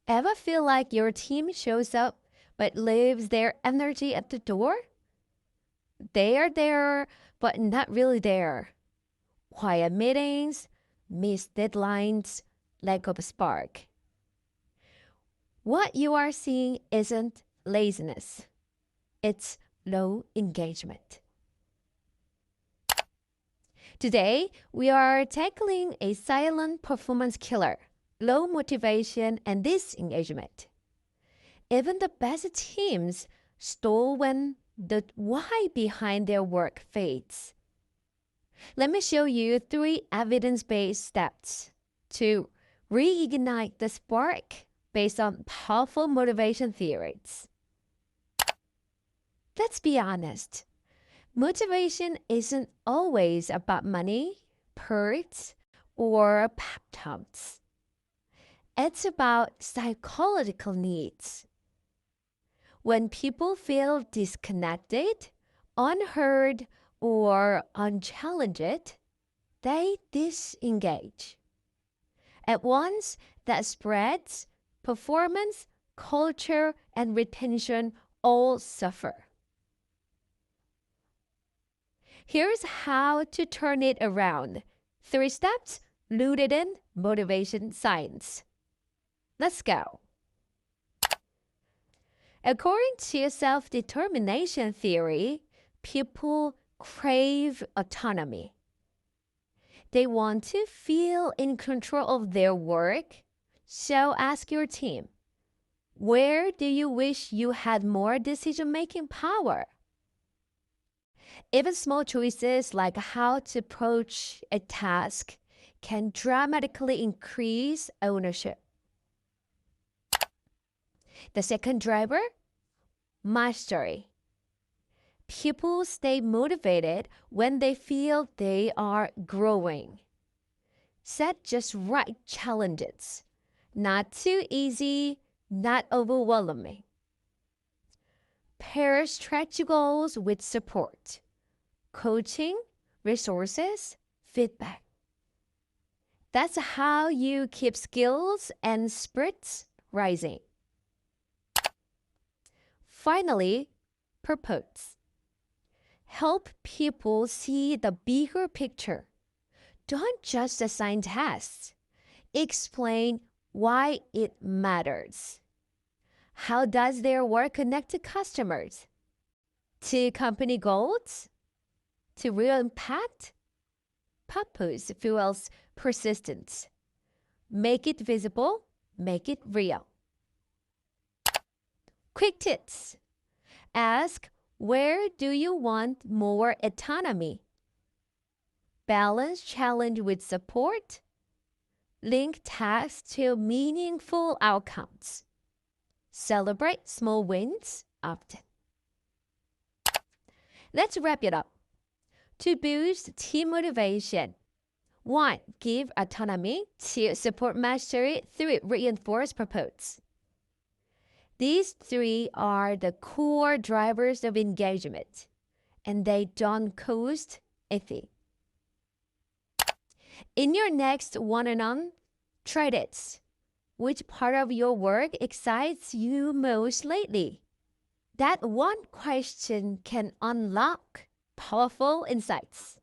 Ever feel like your team shows up but leaves their energy at the door? They are there, but not really there. Quiet meetings, missed deadlines, lack of a spark. What you are seeing isn't laziness, it's low engagement. Today, we are tackling a silent performance killer, low motivation and disengagement. Even the best teams stall when the why behind their work fades. Let me show you 3 evidence-based steps to reignite the spark based on powerful motivation theories. Let's be honest. Motivation isn't always about money, perks, or pep talks. It's about psychological needs. When people feel disconnected, unheard, or unchallenged, they disengage. At once, that spreads, performance, culture, and retention all suffer. Here's how to turn it around. 3 steps rooted in motivation science. Let's go. According to self-determination theory, people crave autonomy. They want to feel in control of their work. So ask your team, where do you wish you had more decision-making power? Even small choices like how to approach a task can dramatically increase ownership. The second driver, mastery. People stay motivated when they feel they are growing. Set just right challenges. Not too easy, not overwhelming. Pair stretch goals with support. Coaching, resources, feedback. That's how you keep skills and spirits rising. Finally, purpose. Help people see the bigger picture. Don't just assign tasks. Explain why it matters. How does their work connect to customers? To company goals? To real impact? Purpose fuels persistence. Make it visible, make it real. Quick tips. Ask, where do you want more autonomy? Balance challenge with support. Link tasks to meaningful outcomes. Celebrate small wins often. Let's wrap it up. To boost team motivation, 1. Give autonomy. 2. Support mastery. 3. Reinforce purpose. These 3 are the core drivers of engagement, and they don't cost a fee. In your next one-on-one, try this. Which part of your work excites you most lately? That one question can unlock powerful insights.